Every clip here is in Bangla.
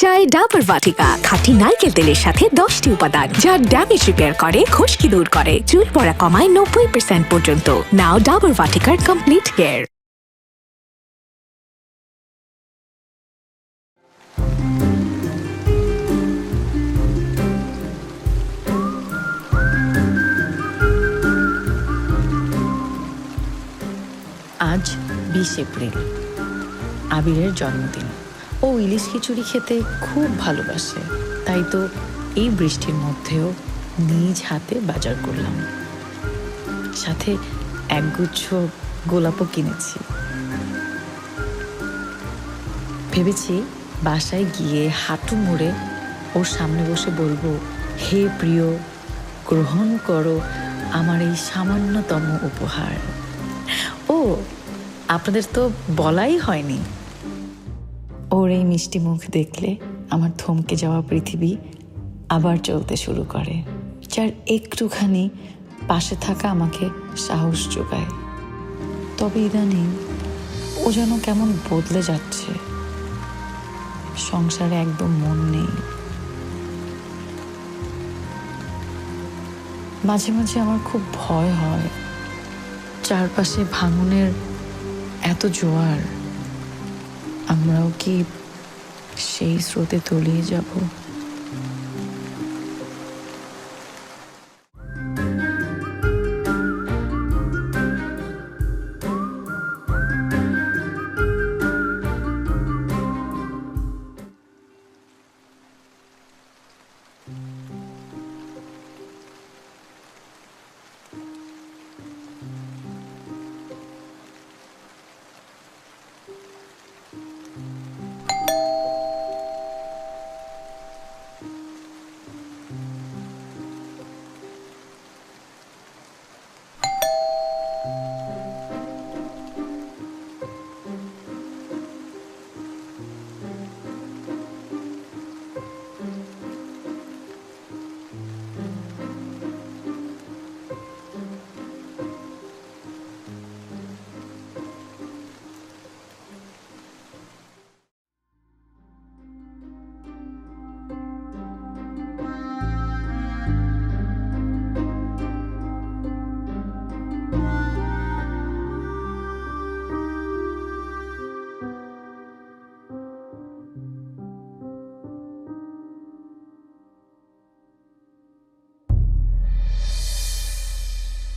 চাই ডাবর বাটিকা খাঁটি নারকেল তেলের সাথে 10টি উপাদান যা ড্যামেজ রিপেয়ার করে, খুশকি দূর করে, চুল পড়া কমায় 90% পর্যন্ত। নাও ডাবর বাটিকার কমপ্লিট কেয়ার। আজ 20 এপ্রিল, আবিরের জন্মদিন। ও ইলিশ খিচুড়ি খেতে খুব ভালোবাসে, তাই তো এই বৃষ্টির মধ্যেও নিজ হাতে বাজার করলাম, সাথে একগুচ্ছ গোলাপও কিনেছি। ভেবেছি বাসায় গিয়ে হাঁটু মুড়ে ওর সামনে বসে বলবো, হে প্রিয়, গ্রহণ করো আমার এই সামান্যতম উপহার। ও, আপনাদের তো বলাই হয়নি। ওর এই মিষ্টি মুখ দেখলে আমার থমকে যাওয়া পৃথিবী আবার চলতে শুরু করে, যার একটুখানি পাশে থাকা আমাকে সাহস যোগায়। তবে ইদানিং ও যেন কেমন বদলে যাচ্ছে, সংসারে একদম মন নেই। মাঝে মাঝে আমার খুব ভয় হয়, চারপাশে ভাঙনের এত জোয়ার, আমরাও কি সেই স্রোতে তলিয়ে যাব?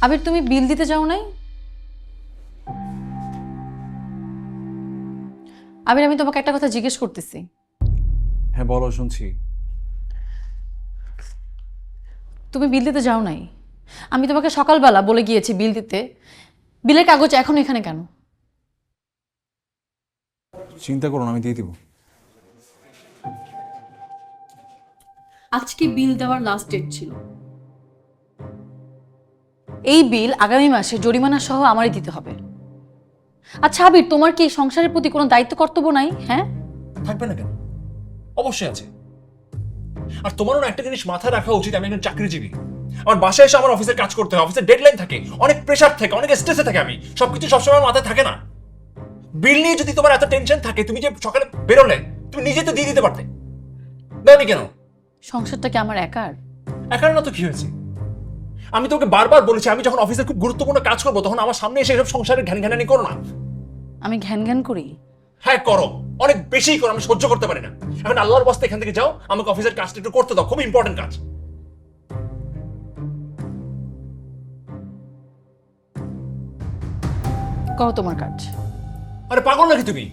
আবির, তুমি বিল দিতে যাও নাই? আবির, আমি তোমাকে একটা কথা জিজ্ঞেস করতেছি। হ্যাঁ বলো, শুনছি। তুমি বিল দিতে যাও নাই? আমি তোমাকে সকালবেলা বলে গিয়েছি বিল দিতে। বিলের কাগজ এখনো এখানে কেন? চিন্তা করো না, আমি দিয়ে দিব। আজকে বিল দেওয়ার লাস্ট ডেট ছিল। এই বিল আগামী মাসে জরিমানা সহ আমারই দিতে হবে। আচ্ছা আবির, তোমার কি সংসারের প্রতি কোনো দায়িত্ব কর্তব্য নাই? হ্যাঁ, থাকবে না কেন? অবশ্যই আছে। আর তোমারও একটা জিনিস মাথায় রাখা উচিত, আমি একজন চাকরিজীবী। আমার বাসায় এসে আমার অফিসের কাজ করতে হয়, অফিসের ডেডলাইন থাকে, অনেক প্রেশার থাকে, অনেক স্ট্রেসে থাকে। আমি সবকিছু সবসময় মাথায় থাকে না। বিল নিয়ে যদি তোমার এত টেনশন থাকে, তুমি যে সকালে বেরোলে তুমি নিজে তো দিয়ে দিতে পারতে। দাওনি কেন? সংসারটা কি আমার একার? একার না তো কি হয়েছে? আমি তোকে বারবার বলেছি, আমি যখন অফিসে খুব গুরুত্বপূর্ণ কাজ করবো তখন আমার সামনে এসে এসব সংসারের ঘ্যান ঘ্যানানি করো না। আমি ঘ্যান ঘ্যান করি? হ্যাঁ করো, অনেক বেশি করো, আমি সহ্য করতে পারি না। এখন আল্লাহর বাস্তে এখান থেকে যাও, আমাকে অফিসের কাজটা একটু করতে দাও, খুব ইম্পর্টেন্ট কাজ। করো তোমার কাজ। আরে পাগল নাকি তুমি?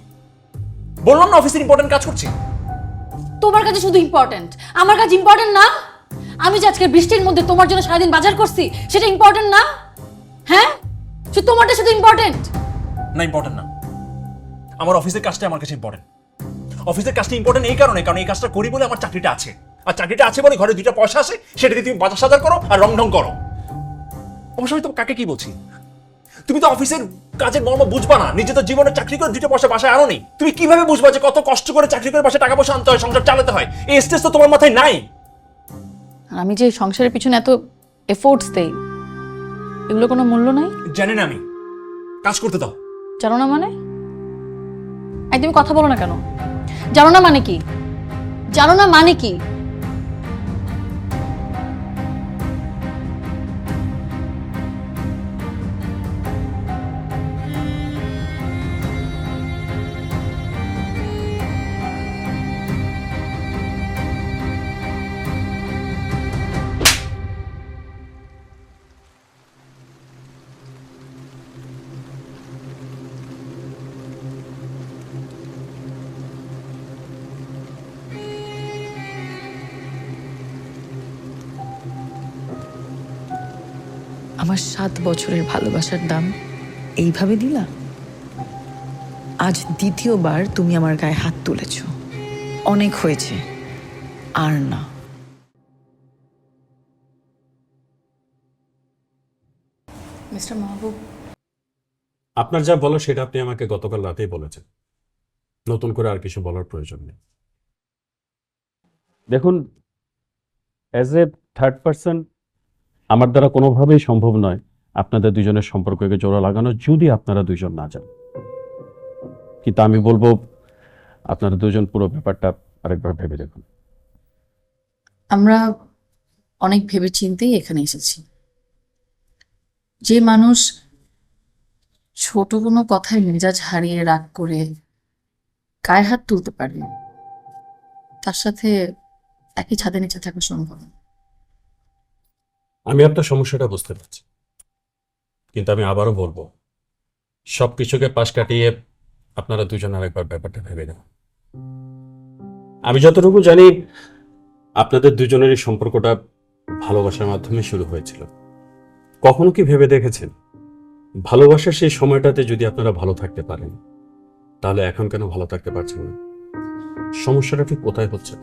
বললাম না অফিসের ইম্পর্টেন্ট কাজ করছি। তোমার কাছে শুধু ইম্পর্টেন্ট, আমার কাছে ইম্পর্টেন্ট না? আমি যে আজকে বৃষ্টির মধ্যে তোমার জন্য সারাদিন বাজার করছি, সেটা ইম্পর্টেন্ট না? হ্যাঁ, শুধু তোমারটা শুধু ইম্পর্টেন্ট না, ইম্পর্টেন্ট না। আমার অফিসের কাজটা আমার কাছে ইম্পর্টেন্ট। অফিসের কাজটা ইম্পর্টেন্ট এই কারণে, কারণ এই কাজটা করি বলে আমার চাকরিটা আছে। আর চাকরিটা আছে বলে ঘরে 2টা পয়সা আসে, সেটা দিয়ে তুমি বাজার সাজার করো আর রং ঢং করো। অবশ্য আমি তো কাকে কি বলছি, তুমি তো অফিসের কাজের মর্ম বুঝবা না। নিজে তো জীবনে চাকরি করে 2টা পয়সা বাসায় আনো নি, তুমি কিভাবে বুঝবা যে কত কষ্ট করে চাকরি করে বাসায় টাকা পয়সা আনতে হয়, সংসার চালাতে হয়? এই স্ট্রেস তো তোমার মাথায় নাই। আর আমি যে সংসারের পিছনে এত এফোর্টস দেই, এগুলো কোনো মূল্য নাই? জানি না, আমি কাজ করতে দাও। জানো না মানে? একদমই কথা বলো না কেন? জানো না মানে কি? জানো না মানে কি? আমার 7 বছরের ভালোবাসার দাম এইভাবে দিলা? আজ দ্বিতীয়বার তুমি আমার গায়ে হাত তুলেছ। অনেক হয়েছে, আর না। মিস্টার মাহবুব, আপনার যা বলো সেটা আপনি আমাকে গতকাল রাতেই বলেছেন। নতুন করে আর কিছু বলার প্রয়োজন নেই। দেখুন, অ্যাজ এ থার্ড পার্সন আমার দ্বারা কোনোভাবেই সম্ভব নয় আপনাদের দুজনের সম্পর্ককে জোড়া লাগানো, যদি আপনারা দুজন না যান। কিন্তু আমি বলবো আপনারা দুজন পুরো ব্যাপারটা আরেকবার ভেবে দেখুন। আমরা অনেক ভেবে চিন্তেই এখানে এসেছি। যে মানুষ ছোট কোনো কথায় মেজাজ হারিয়ে রাগ করে গায়ে হাত তুলতে পারে, তার সাথে একই ছাদের নিচে থাকা সম্ভব না। আমি আপনার সমস্যাটা বুঝতে পারছি, কিন্তু আমি আবারও বলবো সব কিছুকে পাশ কাটিয়ে আপনারা দুজন আরেকবার ব্যাপারটা ভেবে নেন। আমি যতটুকু জানি আপনাদের দুজনেরই সম্পর্কটা ভালোবাসার মাধ্যমে শুরু হয়েছিল। কখনো কি ভেবে দেখেছেন ভালোবাসার সেই সময়টাতে যদি আপনারা ভালো থাকতে পারেন, তাহলে এখন কেন ভালো থাকতে পারছেন না? সমস্যাটা ঠিক কোথায় হচ্ছে?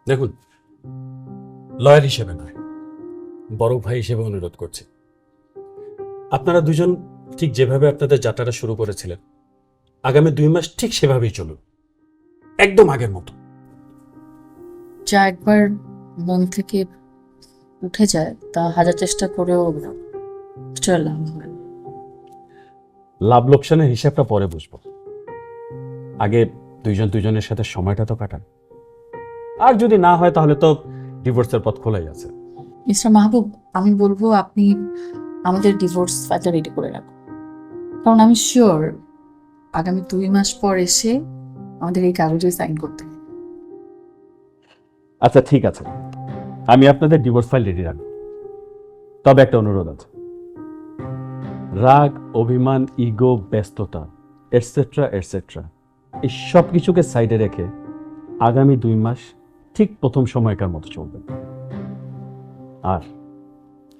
দেখুন, লয়ার হিসেবে নয়, বড় ভাই হিসেবে অনুরোধ করছি, আপনারা দুজন ঠিক যেভাবে আপনাদের যাত্রাটা শুরু করেছিলেন আগামী 2 মাস ঠিক সেভাবেই চলুন, একদম আগের মতো। যা একবার মন থেকে উঠে যায় তা হাজার চেষ্টা করেও চললাম। লাভ লোকসানের হিসাবটা পরে বুঝবো, আগে দুইজন দুজনের সাথে সময়টা তো কাটান। আর যদি না হয় তাহলে তো ডিভোর্সের পথ খোলাই আছে। মিস্টার মাহবুব, আমি বলবো আপনি আমাদের ডিভোর্স ফাইলটা রেডি করে রাখুন, কারণ আমি শিওর আগামী 2 মাস পর এসে আমাদের এই কাগজে সাইন করতে হবে। আচ্ছা ঠিক আছে, আমি আপনাদের ডিভোর্স ফাইল রেডি রাখবো। তবে একটা অনুরোধ আছে, রাগ, অভিমান, ইগো, ব্যস্ততা এটসেট্রা এটসেট্রা এই সব কিছুকে সাইডে রেখে আগামী 2 মাস ঠিক প্রথম সময়কার মতো চলবে। আর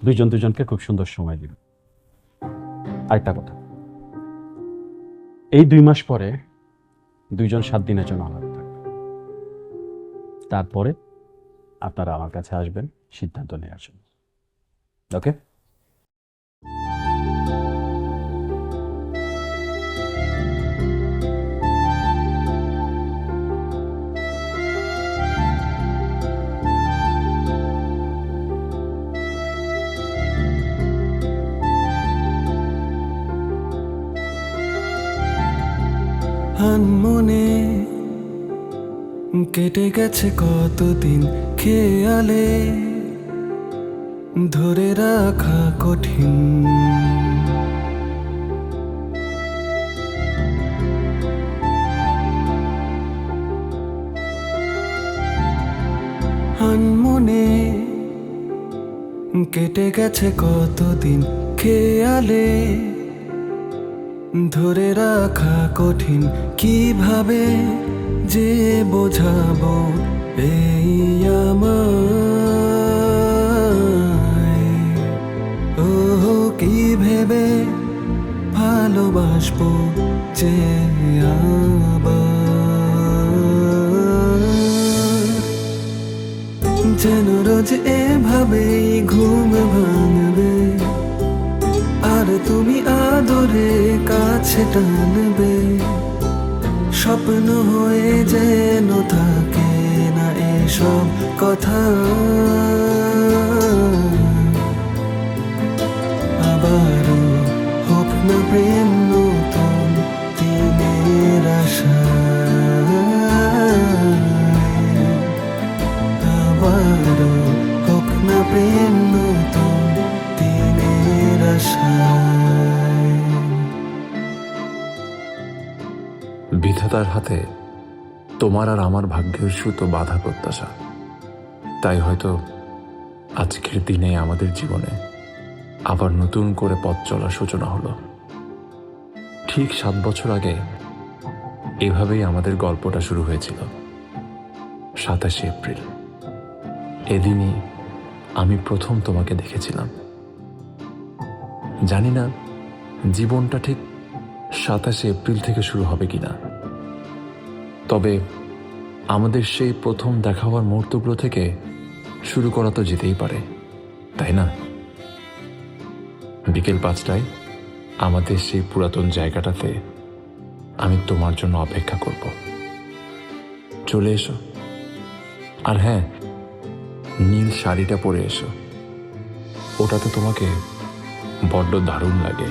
দুজন দুজনকে খুব সুন্দর সময় দিবে। আরেকটা কথা, এই 2 মাস পরে দুইজন 7 দিনের জন্য আলাদা থাকবে। তারপরে আপনারা আমার কাছে আসবেন সিদ্ধান্ত নেওয়ার জন্য। ওকে? আনমনে কেটে গেছে কতদিন, খেয়ালে ধরে রাখা কঠিন। আনমনে কেটে গেছে কতদিন, খেয়ালে ধরে রাখা কঠিন। কিভাবে যে বোঝাবো এই আমায়, ও কি ভেবে ভালোবাসবো যে আবার, যেন রোজ এভাবেই ঘুম ভাঙবে আর তুমি আদরে কাছে টানবে। স্বপ্ন হয়ে যেন থাকে না এসব কথা, আবারও হোক না প্রেম নতুন দিনের আশা। সমঝোতার হাতে তোমার আর আমার ভাগ্যের সুতো বাধা প্রত্যাশা। তাই হয়তো আজকের দিনে আমাদের জীবনে আবার নতুন করে পথ চলার সূচনা হলো। ঠিক 7 বছর আগে এভাবেই আমাদের গল্পটা শুরু হয়েছিল। 27 এপ্রিল, এদিনই আমি প্রথম তোমাকে দেখেছিলাম। জানি না জীবনটা ঠিক 27 এপ্রিল থেকে শুরু হবে কিনা, তবে আমাদের সেই প্রথম দেখা হওয়ার মুহূর্তগুলো থেকে শুরু করা তো যেতেই পারে, তাই না? বিকেল 5টায় আমাদের সেই পুরাতন জায়গাটাতে আমি তোমার জন্য অপেক্ষা করব। চলে এসো। আর হ্যাঁ, নীল শাড়িটা পরে এসো, ওটাতে তোমাকে বড্ড দারুণ লাগে।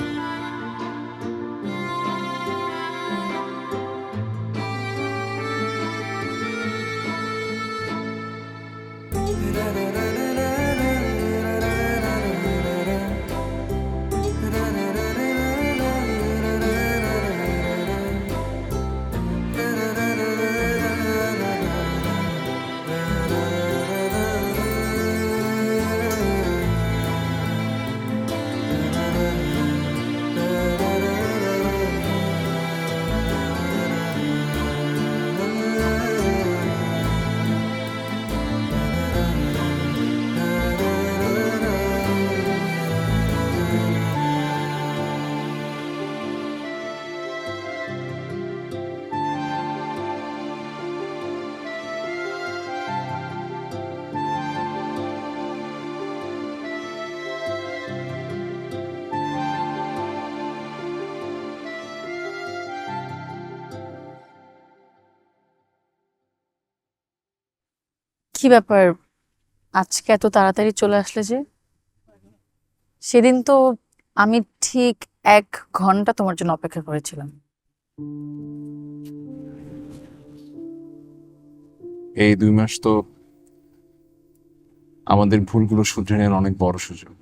কি ব্যাপার, আজকে এত তাড়াতাড়ি চলে আসলে যে? সেদিন তো আমি ঠিক 1 ঘন্টা তোমার জন্য অপেক্ষা করেছিলাম। এই 2 মাস তো আমাদের ভুলগুলো শুধরে নেওয়ার অনেক বড় সুযোগ।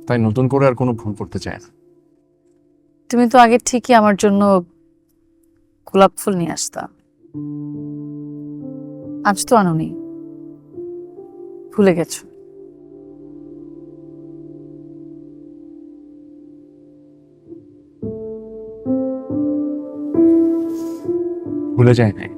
তাই নতুন করে আর কোনো ভুল করতে চাই না। তুমি তো আগে ঠিকই আমার জন্য গোলাপ ফুল নিয়ে আসতা, আজ তো আনোনি, ভুলে গেছো। ভুলে যায় নাই।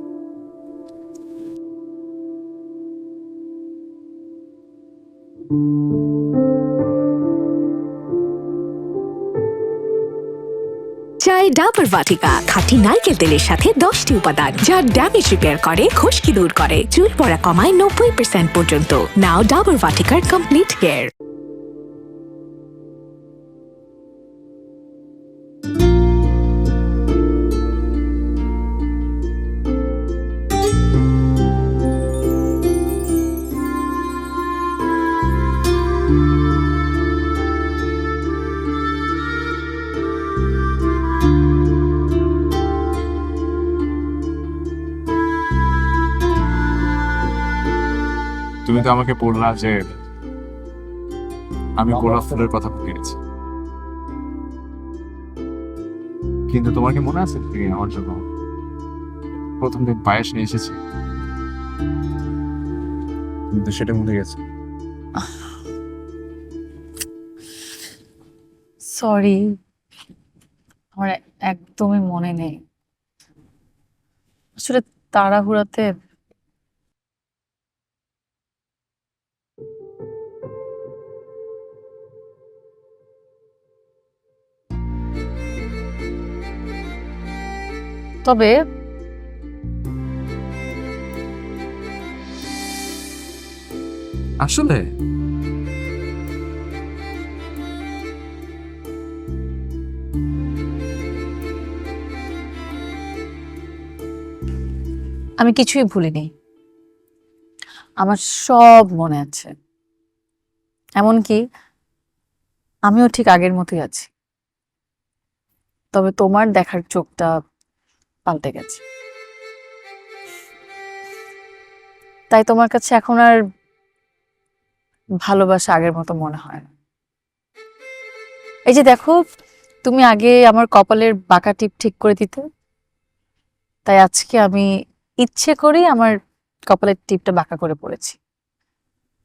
চাই ডাবর বাটিকা খাঁটি নারকেল তেলের সাথে 10টি উপাদান, যা ড্যামেজ রিপেয়ার করে, খুশকি দূর করে, চুল পড়া কমায় 90% পর্যন্ত। নাও ডাবর বাটিকার কমপ্লিট কেয়ার। তুমি তো আমাকে বললা যে আমি গোলাপ ফুলের কথা ভুলেছি, কিন্তু তোমার কি মনে আছে তুমি আমার জন্য প্রথম দিন পায়েস নিয়ে এসেছি? কিন্তু সেটা ভুলে গেছে। সরি, আমার একদমই মনে নেই, আসলে তাড়াহুড়াতে। তবে আসলে আমি কিছুই ভুলিনি, আমার সব মনে আছে, এমনকি আমিও ঠিক আগের মতোই আছি। তবে তোমার দেখার চোখটা পাল্টে গেছে, তাই তোমার কাছে এখন আর ভালোবাসা আগের মতো মনে হয় না। এই যে দেখো, তুমি আগে আমার কপালের বাঁকা টিপ ঠিক করে দিতে, তাই আজকে আমি ইচ্ছে করেই আমার কপালের টিপটা বাঁকা করে পড়েছি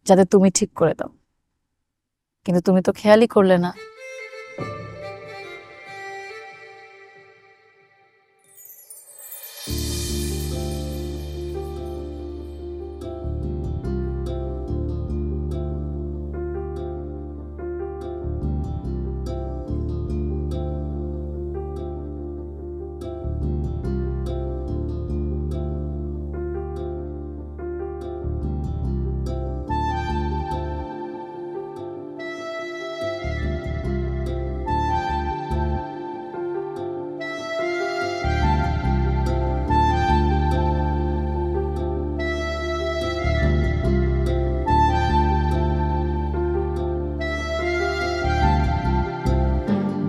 যাতে তুমি ঠিক করে দাও, কিন্তু তুমি তো খেয়ালই করলে না।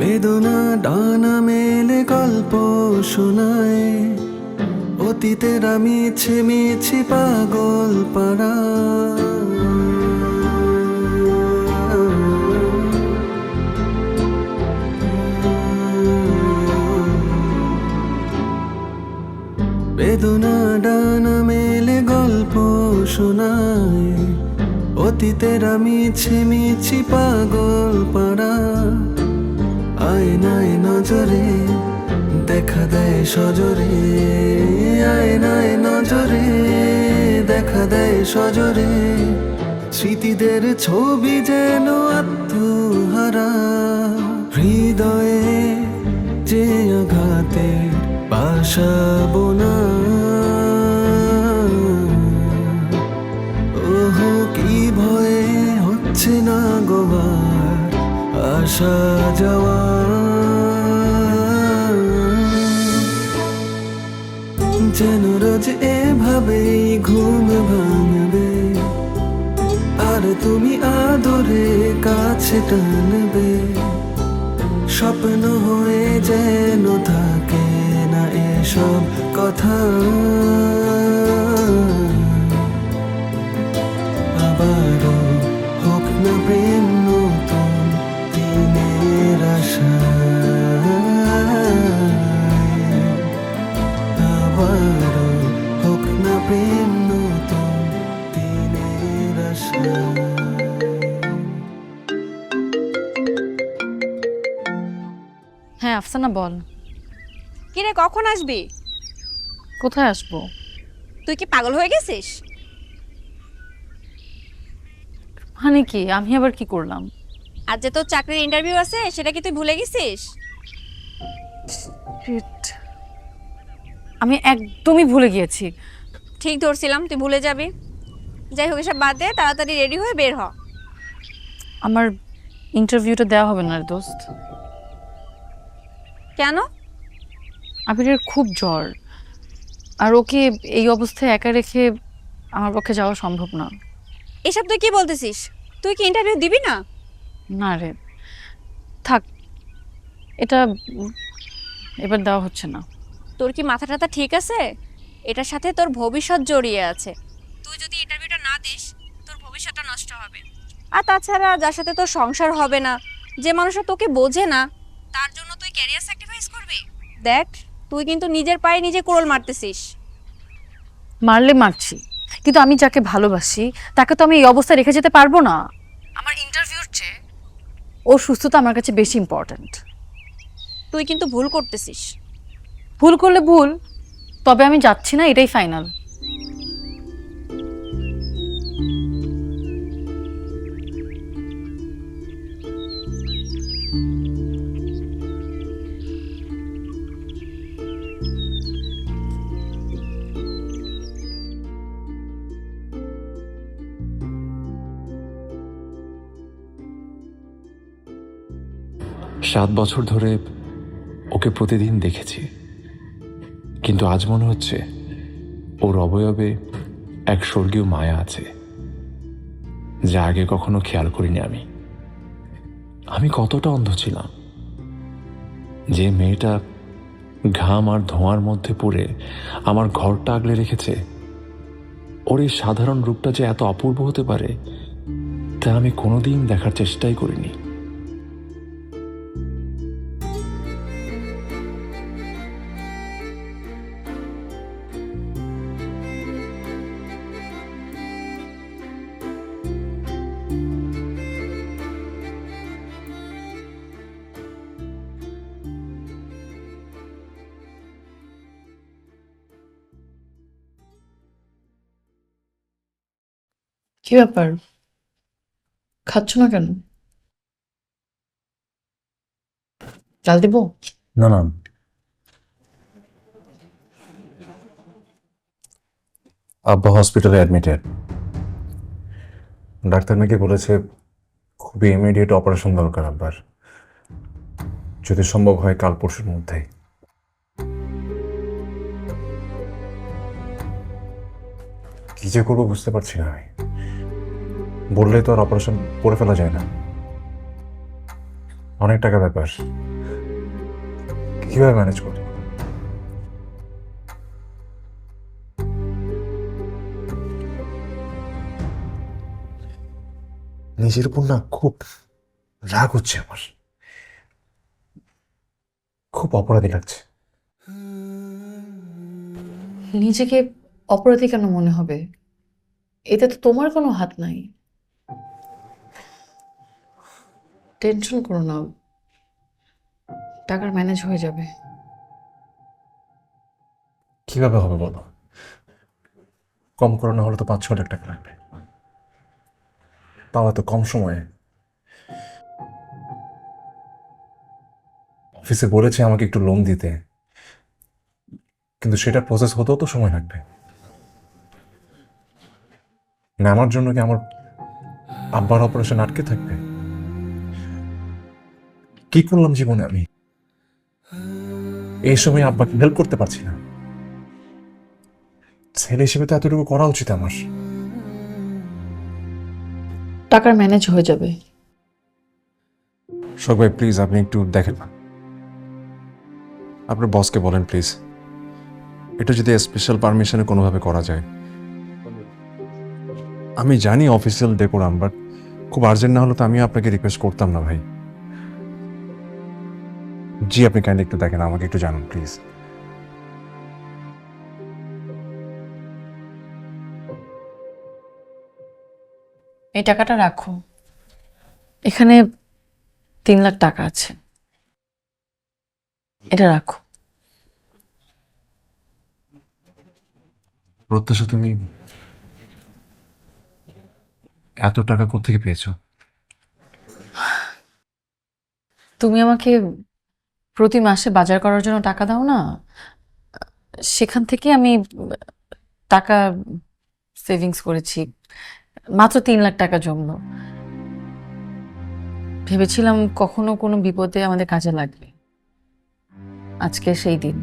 বেদনা ডানা মেলে গল্প শোনায়, অতীতের আমি মিছি পাগল পাড়া। বেদনা ডানা মেলে গল্প শোনায়, অতীতের আমি মিছি পাগল পাড়া। আয়নায় নজরে দেখা দেয় সজরে, আয়নায় নজরে দেখা দেয় সজরে, স্মৃতিদের ছবি যেন আত্মহারা। হৃদয়ে যে আঘাতের বাসা বোনা, ওহো কি ভয়ে হচ্ছে না গোবার আসা যাওয়া। যেন রোজ এভাবেই ঘুম ভাঙবে, আর তুমি আদরে কাছে টানবে। স্বপ্ন হয়ে যেন থাকে না এসব কথা, আবারও হোক না প্রেম নতুন দিনের আশা। আবারও হোক না প্রেম নতুন দিনের আশা। হ্যাঁ আফসানা বল। কিরে কখন আসবি? কোথায় আসবো? তুই কি পাগল হয়ে গেছিস? মানে কি, আমি আবার কি করলাম? আজ যে তোর চাকরির ইন্টারভিউ আছে সেটা কি তুই ভুলে গেছিস? Shit. আমি একদমই ভুলে গিয়েছি। ঠিক ধরছিলাম তুই ভুলে যাবি। যাই হোক এসব বাদ দে, তাড়াতাড়ি রেডি হয়ে বের হ। আমার ইন্টারভিউটা দেওয়া হবে না রে দোস্ত। কেন? আবিরের খুব জ্বর, আর ওকে এই অবস্থায় একা রেখে আমার পক্ষে যাওয়া সম্ভব না। এসব তুই কি বলতেছিস? তুই কি ইন্টারভিউ দিবি না? না রে, থাক, এটা এবার দেওয়া হচ্ছে না। তোর কি মাথা টাথা ঠিক আছে? এটার সাথে তোর ভবিষ্যৎ জড়িয়ে আছে। তুই যদি ইন্টারভিউটা না দিস তোর ভবিষ্যৎটা নষ্ট হবে। আর তাছাড়া যার সাথে তোর সংসার হবে না, যে মানুষটা তোকে বোঝে না, তার জন্য তুই ক্যারিয়ার স্যাক্রিফাইস করবি? দেখ তুই কিন্তু নিজের পায়ে নিজে কোড়ল মারতেছিস। মারলে মারছি, কিন্তু আমি যাকে ভালোবাসি তাকে তো আমি এই অবস্থায় রেখে যেতে পারবো না। আমার ইন্টারভিউর চেয়ে ওর সুস্থতা আমার কাছে বেশি ইম্পর্ট্যান্ট। তুই কিন্তু ভুল করতেছিস। ভুল করলে ভুল, তবে আমি যাচ্ছি না, এটাই ফাইনাল। সাত বছর ধরে ওকে প্রতিদিন দেখেছি, কিন্তু আজ মনে হচ্ছে ওর অবয়বে এক স্বর্গীয় মায়া আছে যা আগে কখনো খেয়াল করিনি। আমি কতটা অন্ধ ছিলাম। যে মেয়েটা ঘাম আর ধোঁয়ার মধ্যে পড়ে আমার ঘরটা আগলে রেখেছে, ওর এই সাধারণ রূপটা যে এত অপূর্ব হতে পারে তা আমি কোনোদিন দেখার চেষ্টাই করিনি। কি ব্যাপার, খাচ্ছ না কেন? ডাল দিব? না না, আব্বা হসপিটালে অ্যাডমিটেড। ডাক্তার নাকি বলেছে খুবই ইমিডিয়েট অপারেশন দরকার আব্বার, যদি সম্ভব হয় কাল পরশুর মধ্যেই। কি যে করবো বুঝতে পারছি না আমি। বললে তো আর অপারেশন করে ফেলা যায় না, অনেক টাকা ব্যাপার। কিভাবে ম্যানেজ করব? নিজের উপর না খুব রাগ হচ্ছে আমার, খুব অপরাধী লাগছে। নিজেকে অপরাধী কেন মনে হবে? এতে তো তোমার কোনো হাত নাই। টেনশন করো না, টাকার ম্যানেজ হয়ে যাবে। কিভাবে হবে বলো? কম করে না হলে তো 5-6 লাখ টাকা লাগবে, পাওয়া তো কম সময়ে। অফিসে বলেছে আমাকে একটু লোন দিতে, কিন্তু সেটা প্রসেস হতেও তো সময় লাগবে। না আমার জন্য কি আমার আব্বার অপারেশন আটকে থাকবে? কি করলাম জীবনে আমি? এই সময় আব্বাকে হেল্প করতে পারছি না। ছেলে হিসেবে তো এতটুকু করা উচিত আমার। টাকার ম্যানেজ হয়ে যাবে। শোক ভাই প্লিজ আপনি একটু দেখেন না, আপনার বসকে বলেন প্লিজ, এটা যদি স্পেশাল পারমিশনে কোনোভাবে করা যায়। আমি জানি অফিসিয়াল ডেকোরাম, বাট খুব আর্জেন্ট না হলে তো আমিও আপনাকে রিকোয়েস্ট করতাম না ভাই। জি আপনি কাইন্ডলি একটু দেখেন, আমাকে একটু জানান প্লিজ। এই টাকাটা রাখো, এখানে 3 লাখ টাকা আছে, এটা রাখো। প্রত্যাশা তুমি এত টাকা কোত্থেকে পেয়েছো? তুমি আমাকে প্রতি মাসে বাজার করার জন্য টাকা দাও না, সেখান থেকে আমি টাকা সেভিংস করেছি। মাত্র 3 লাখ টাকা জমলো। ভেবেছিলাম কখনো কোনো বিপদে আমাদের কাজে লাগবে, আজকে সেই দিন।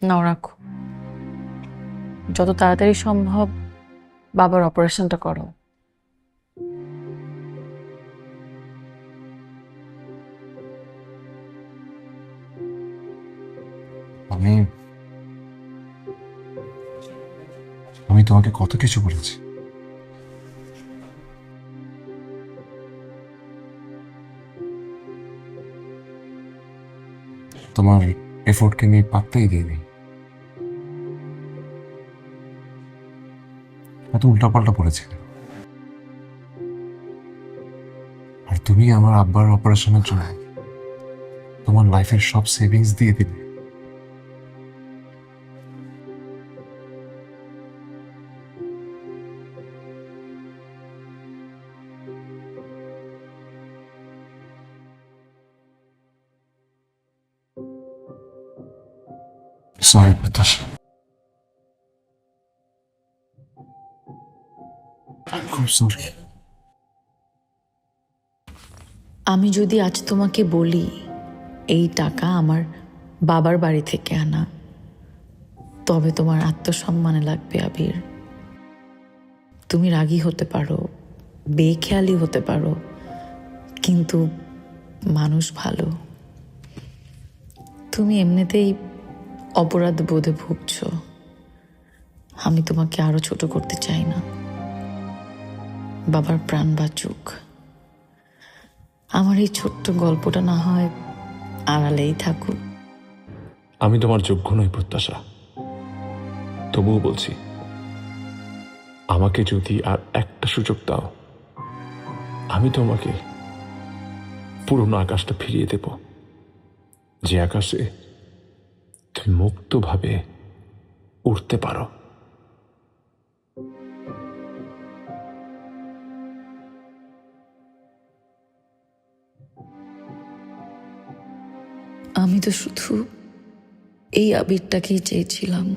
নাও রাখো, যত তাড়াতাড়ি সম্ভব বাবার অপারেশনটা করো। আমি তোমাকে কত কিছু বলেছি, তোমার এফোর্টকে নিয়ে পাত্তাই দিইনি। এত উল্টাপাল্টা বলেছে, আর তুমি আমার আব্বার অপারেশনের জন্য তোমার লাইফের সব সেভিংস দিয়ে দিলে। সরি প্রত্যাশা, খুব সরি। আমি যদি আজ তোমাকে বলি এই টাকা আমার বাবার বাড়ি থেকে আনা, তবে তোমার আত্মসম্মানে লাগবে আবির। তুমি রাগী হতে পারো, বেখেয়ালি হতে পারো, কিন্তু মানুষ ভালো। তুমি এমনিতেই অপরাধ বোধে ভুগছ, আমি তোমাকে আরো ছোট করতে চাই না। বাবার প্রাণ বাঁচুক। আমার এই ছোট্ট গল্পটা না হয় আড়ালেই থাকুক। আমি তোমার যোগ্য নই প্রত্যাশা, তবুও বলছি আমাকে যদি আর একটা সুযোগ দাও, আমি তোমাকে পুরনো আকাশটা ফিরিয়ে দেব, যে আকাশে তুমি মুক্তভাবে উড়তে পারো। আমি তো শুধু এই আবিরটাকেই চেয়েছিলাম।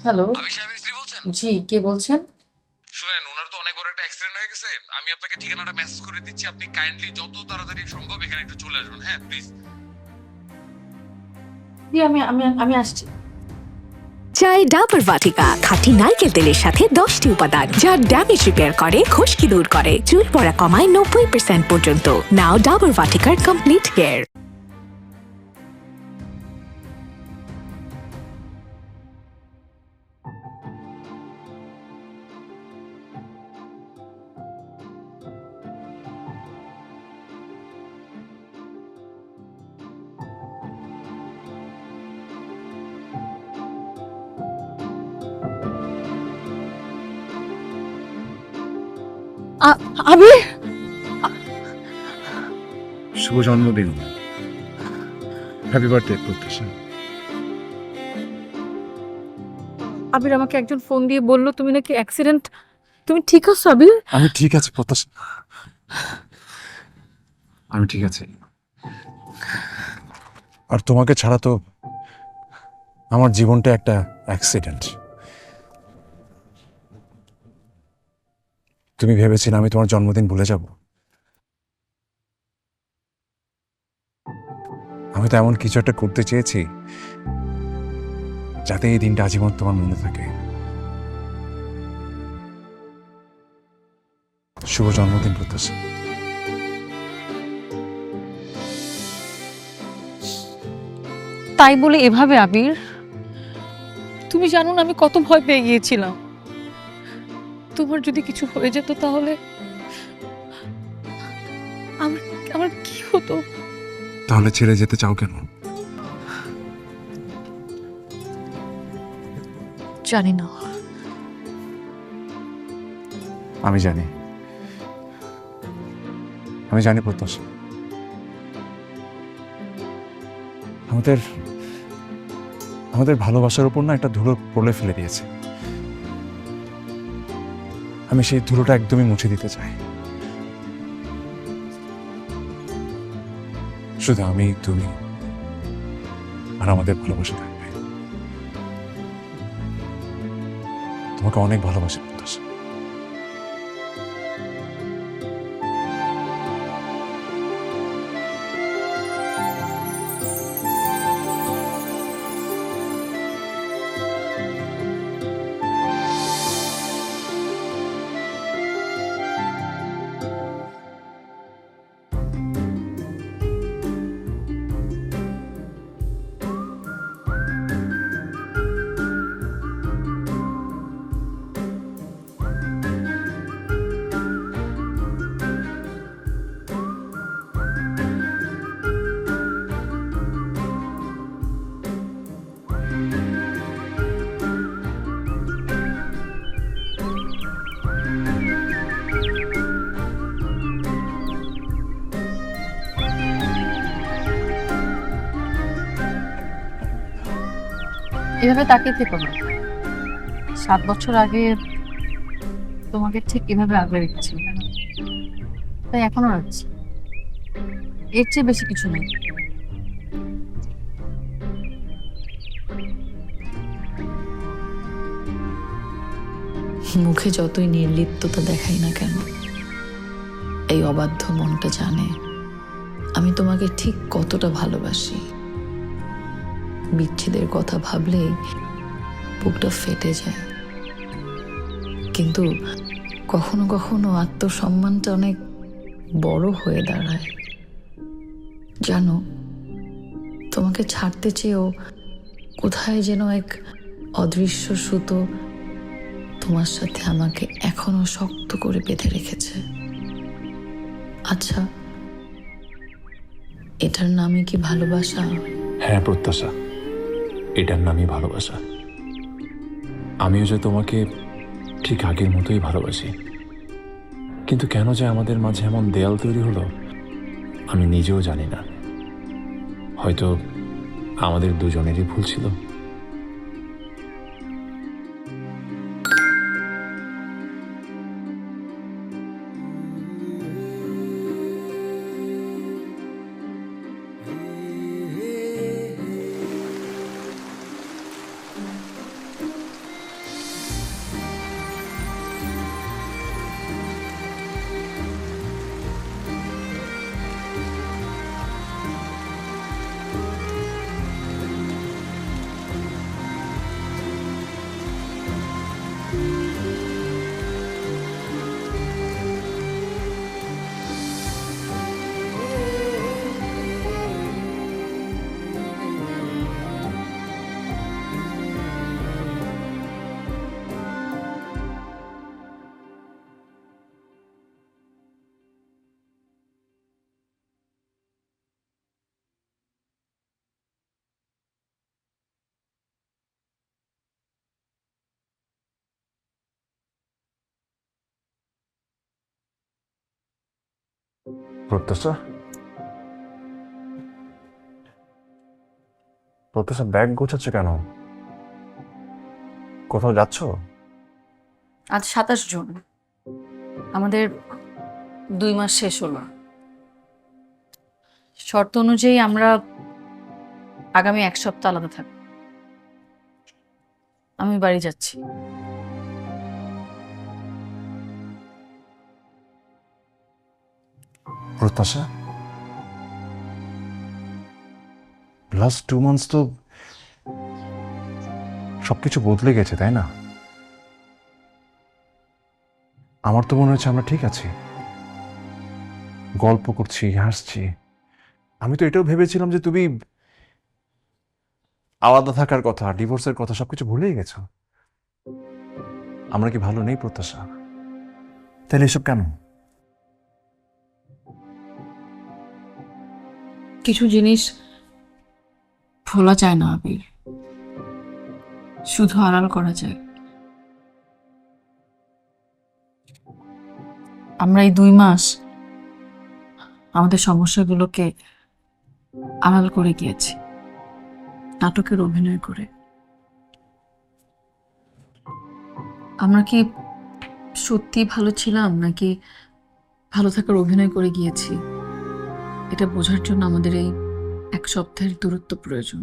হ্যালো, আমি সাহেবের স্ত্রী বলছেন? জি কে বলছেন? শুনেন, ওনার তো অনেক বড় একটা অ্যাক্সিডেন্ট হয়ে গেছে। আমি আপনাকে ঠিকানাটা মেসেজ করে দিচ্ছি, আপনি কাইন্ডলি যত তাড়াতাড়ি সম্ভব এখানে একটু চলে আসবেন। হ্যাঁ প্লিজ। জি আমি আমি আমি আসছি। চাই ডাবর বাটিকা খাঁটি নারকেল তেলের সাথে 10টি উপাদান যা ড্যামেজ রিপেয়ার করে, খুশকি দূর করে, চুল পড়া কমায় 90% পর্যন্ত। নাও ডাবর বাটিকার কমপ্লিট হেয়ার। আবির, শুভ জন্মদিন, হ্যাপি বার্থডে প্রত্যাশা। আবির আমাকে একজন ফোন দিয়ে বললো তুমি নাকি অ্যাক্সিডেন্ট। তুমি ঠিক আছো আবির? আমি ঠিক আছি প্রত্যাশা, আমি ঠিক আছি। আর তোমাকে ছাড়া তো আমার জীবনটা একটা অ্যাক্সিডেন্ট। তুমি ভেবেছিলে আমি তোমার জন্মদিন ভুলে যাব? আমি তো এমন কিছু একটা করতে চেয়েছি যাতে এই দিনটা আজীবন তোমার মনে থাকে। শুভ জন্মদিন প্রত্যাশা। তাই বলে এভাবে আবির? তুমি জানো না আমি কত ভয় পেয়ে গিয়েছিলাম। তোমার যদি কিছু হয়ে যেত তাহলে আমার আমার কি হতো? তাহলে ছেড়ে যেতে চাও কেন? জানি না। আমি জানি, আমি জানি প্রত্যাশা। আমাদের আমাদের ভালোবাসার উপর না একটা ধুলো পড়লে ফেলে দিয়েছে। আমি সেই ধুলোটা একদমই মুছে দিতে চাই। শুধু আমি, তুমি আর আমাদের ভালোবাসা থাকবে। তোমাকে অনেক ভালোবাসি প্রত্যাশা। এভাবে তাকিয়ে থেকো না। 7 বছর আগে তোমাকে ঠিক এভাবে আগলে রেখেছি, তাই এখনো রাখছি। এর চেয়ে বেশি কিছু নেই। মুখে যতই নির্লিপ্ততা দেখাই না কেন, এই অবাধ্য মনটা জানে আমি তোমাকে ঠিক কতটা ভালোবাসি। বিচ্ছেদের কথা ভাবলেই বুকটা ফেটে যায়। কিন্তু কখনো কখনো আত্মসম্মানটা অনেক বড় হয়ে দাঁড়ায়। জানো, তোমাকে ছাড়তে চেয়েও কোথায় যেন এক অদৃশ্য সুতো তোমার সাথে আমাকে এখনো শক্ত করে বেঁধে রেখেছে। আচ্ছা, এটার নামই কি ভালোবাসা? হ্যাঁ প্রত্যাশা, এটার নামই ভালোবাসা। আমিও যে তোমাকে ঠিক আগের মতোই ভালোবাসি, কিন্তু কেন যে আমাদের মাঝে এমন দেয়াল তৈরি হলো আমি নিজেও জানি না। হয়তো আমাদের দুজনেরই ভুল ছিল। প্রত্যাশা, প্রত্যাশা ব্যাগ গোছাচ্ছ কেন? কোথাও যাচ্ছ? আজ 27 জুন, আমাদের 2 মাস শেষ হলো। শর্ত অনুযায়ী আমরা আগামী 1 সপ্তাহ আলাদা থাকব। আমি বাড়ি যাচ্ছি। প্রত্যাশা, লাস্ট 2 মান্থস তো সবকিছু বদলে গেছে, তাই না? আমার তো মনে হচ্ছে আমরা ঠিক আছি, গল্প করছি, হাসছি। আমি তো এটাও ভেবেছিলাম যে তুমি আলাদা থাকার কথা, ডিভোর্সের কথা সবকিছু ভুলেই গেছো। আমরা কি ভালো নেই প্রত্যাশা? তাহলে এসব কেন? কিছু জিনিস ভোলা যায় না আবির, শুধু আড়াল করা যায়। আমরা এই 2 মাস আমাদের সমস্যাগুলোকে আড়াল করে গিয়েছি, নাটকের অভিনয় করে। আমরা কি সত্যি ভালো ছিলাম নাকি ভালো থাকার অভিনয় করে গিয়েছি, এটা বোঝার জন্য আমাদের এই 1 সপ্তাহের দূরত্ব প্রয়োজন।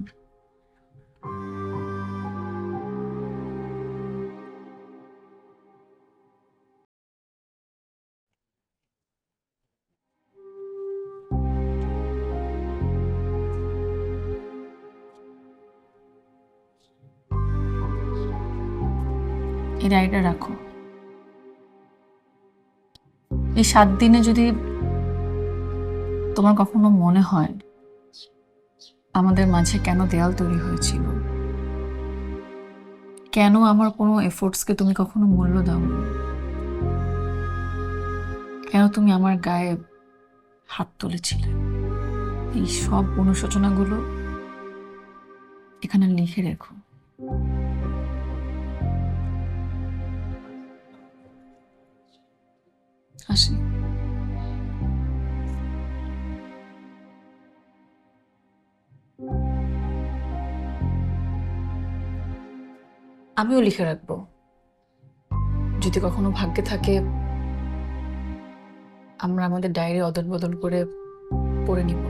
এই ডায়েরিটা রাখো। এই 7 দিনে যদি তোমার কখনো মনে হয় আমাদের মাঝে কেন দেয়াল তৈরি হয়েছিল, কেন আমার কোনো এফোর্টসকে তুমি কখনো মূল্য দাওনি, কেন তুমি আমার গায়ে হাত তুলেছিলে, এই সব অনুশোচনাগুলো এখানে লিখে রেখো। আসি। আমিও লিখে রাখবো, যদি কখনো ভাগ্যে থাকে আমরা আমাদের ডায়েরি অদল বদল করে পড়ে নিব।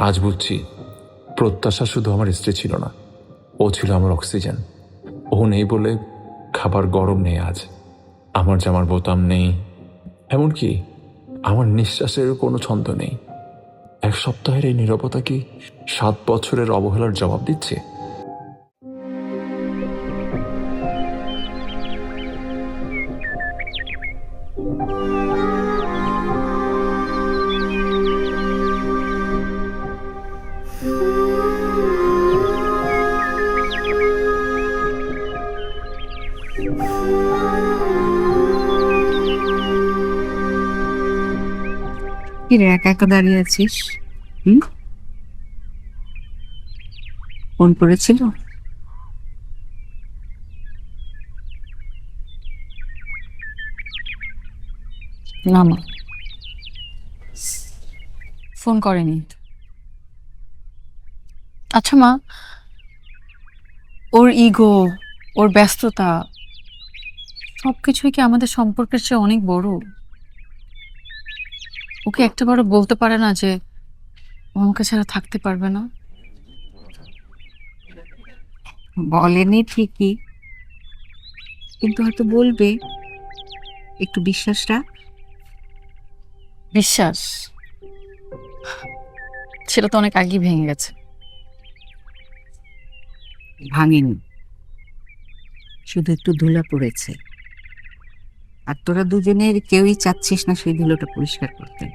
আজ বুঝছি প্রত্যাশা শুধু আমার স্ত্রী ছিল না, ও ছিল আমার অক্সিজেন। ও নেই বলে খাবার গরম নেই আজ, আমার জামার বোতাম নেই, এমনকি আমার নিঃশ্বাসের কোনো ছন্দ নেই। 1 সপ্তাহের এই নীরবতা কি 7 বছরের অবহেলার জবাব দিচ্ছে? কি রে, একা একা দাঁড়িয়ে আছিস? হুম, ফোন করেছিল? না মা, ফোন করেনি। আচ্ছা মা, ওর ইগো, ওর ব্যস্ততা সবকিছুই কি আমাদের সম্পর্কের চেয়ে অনেক বড়? ওকে একটাবারও বলতে পারে না যে ও আমাকে ছাড়া থাকতে পারবে না? বলেনি ঠিকই, কিন্তু হয়তো বলবে। একটু বিশ্বাস রাখ। বিশ্বাস সেটা তো অনেক আগেই ভেঙে গেছে। ভাঙেনি, শুধু একটু ধুলা পড়েছে। আর তোরা দুজনের কেউই চাচ্ছিস না সেই ধুলোটা পরিষ্কার করতে।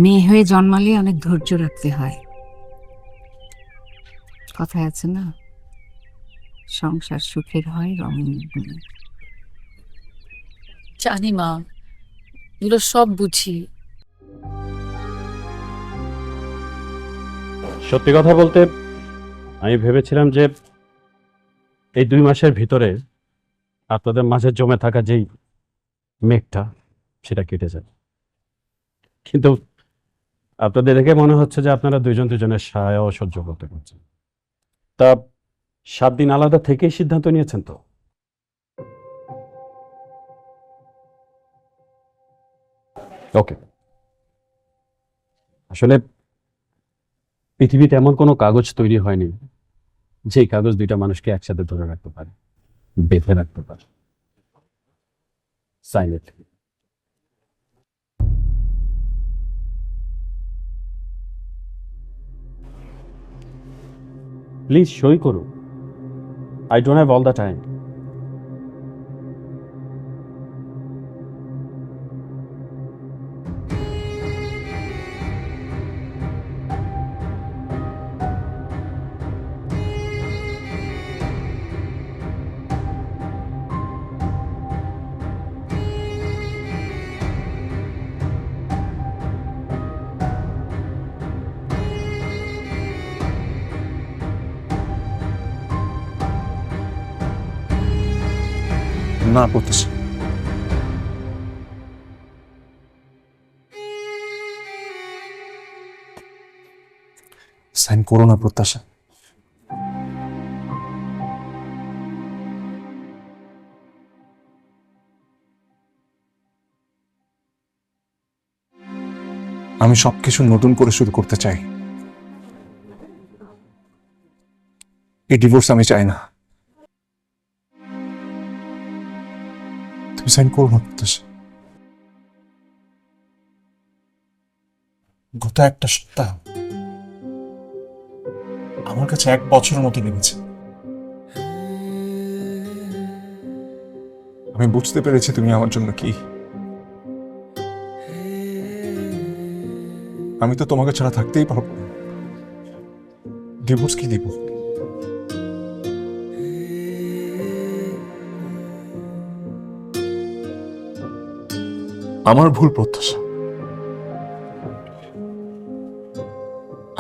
মেয়ে হয়ে জন্মালে অনেক ধৈর্য রাখতে হয়। কথায় আছে না, সংসার সুখের হয় রমণীর। জানি মা, এগুলো সব বুঝি। সত্যি কথা বলতে আমি ভেবেছিলাম যে এই 2 মাসের ভিতরে আপনাদের মাঝে জমে থাকা যেই মেঘটা সেটা কেটে যায়, কিন্তু আপনাদের দেখে মনে হচ্ছে যে আপনারা দুজন দুজনের ছায়াও সহ্য করতে পারছেন। তা 7 দিন আলাদা থেকেই সিদ্ধান্ত নিয়েছেন তো? ওকে, আসলে পৃথিবীতে এমন কোনো কাগজ তৈরি হয়নি যেই কাগজ দুইটা মানুষকে একসাথে ধরে রাখতে পারে, বেঁধে রাখতে পারে। Sign it. প্লিজ সই করুন। I don't have all the time. না প্রত্যাশা, সাইন করো না প্রত্যাশা। আমি সবকিছু নতুন করে শুরু করতে চাই। এই ডিভোর্স আমি চাই না। তুমি সাইন করো না প্রত্যাশা। গত একটা সপ্তাহ আমার কাছে 1 বছরের মতো লেগেছে। আমি বুঝতে পেরেছি তুমি আমার জন্য কি। আমি তো তোমাকে ছাড়া থাকতেই পারবো না। ডিভোর্স কি দিব? আমার ভুল প্রত্যাশা।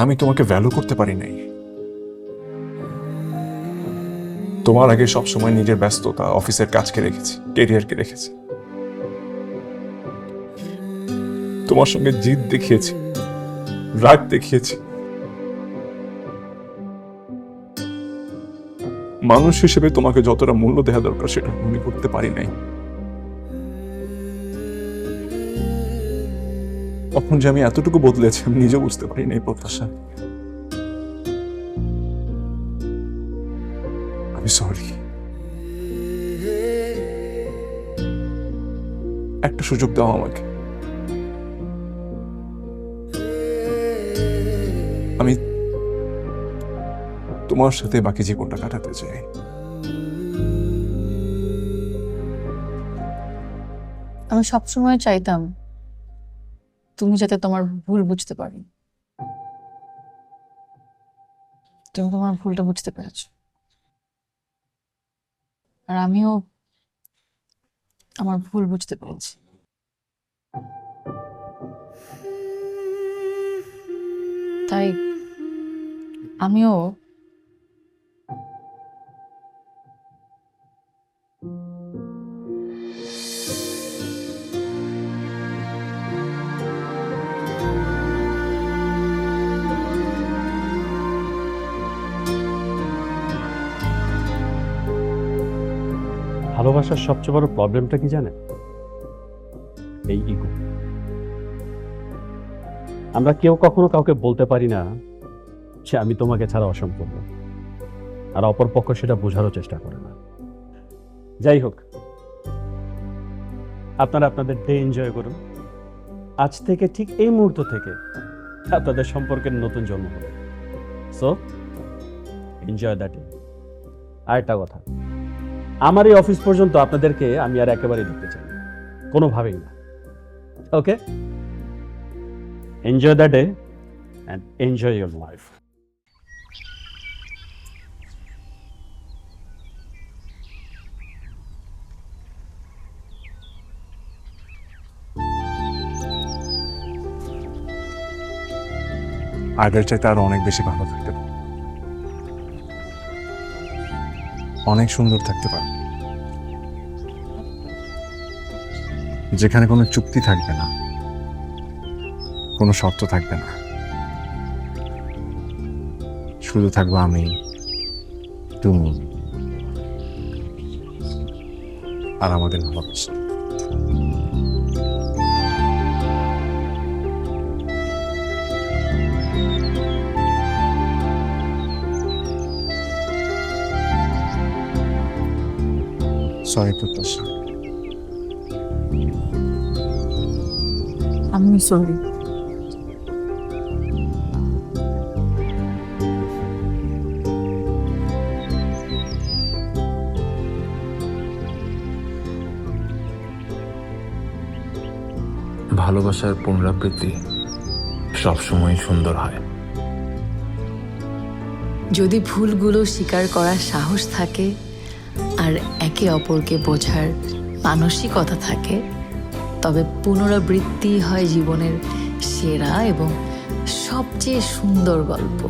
আমি তোমাকে ভ্যালু করতে পারি নাই। তোমার আগে সবসময় নিজের ব্যস্ততা, অফিসের কাজকে রেখেছি, ক্যারিয়ারকে রেখেছি। তোমার সঙ্গে জিদ দেখিয়েছি, রাগ দেখিয়েছি। মানুষ হিসেবে তোমাকে যতটা মূল্য দেওয়া দরকার সেটা মনে করতে পারি নাই। তখন যে আমি এতটুকু বদলেছি আমি নিজেও বুঝতে পারি নাই প্রত্যাশা। আমি সরি। একটা সুযোগ দাও আমাকে। আমি তোমার সাথে বাকি জীবনটা কাটাতে চাই। আমি সবসময় চাইতাম তুমি যাতে তোমার ভুল বুঝতে পারো। তুমি তোমার ভুলটা বুঝতে পেরেছো, আর আমিও আমার ভুল বুঝতে পেরেছি। তাই আমিও ভালোবাসার সবচেয়ে বড় প্রবলেমটা কি জানেন? এই ইগো। আমরা কেউ কখনো কাউকে বলতে পারি না যে আমি তোমাকে ছাড়া অসম্পূর্ণ, আর অপরপক্ষ সেটা বোঝারও চেষ্টা করে না। যাই হোক, আপনারা আপনাদের ডে এনজয় করুন। আজ থেকে ঠিক এই মুহূর্ত থেকে আপনাদের সম্পর্কের নতুন জন্ম হবে। So enjoy that day. আর একটা কথা, আমার এই অফিস পর্যন্ত আপনাদেরকে আমি আর একেবারেই দেখতে চাই না, কোনোভাবেই না। Okay, enjoy the day and enjoy your life. আগের চাইতে আরো অনেক বেশি ভালো থাকতে পারো, অনেক সুন্দর থাকতে পারো, যেখানে কোনো চুক্তি থাকবে না, কোনো শর্ত থাকবে না, শুধু থাকবো আমি, তুমি আর আমাদের ভালোবাসা। সরি প্রত্যাশা। আমি সরি। ভালোবাসার পুনরাবৃত্তি সবসময় সুন্দর হয়। যদি ভুলগুলো স্বীকার করার সাহস থাকে আর একে অপরকে বোঝার মানসিকতা থাকে, তবে পুনরাবৃত্তি হয় জীবনের সেরা এবং সবচেয়ে সুন্দর গল্প।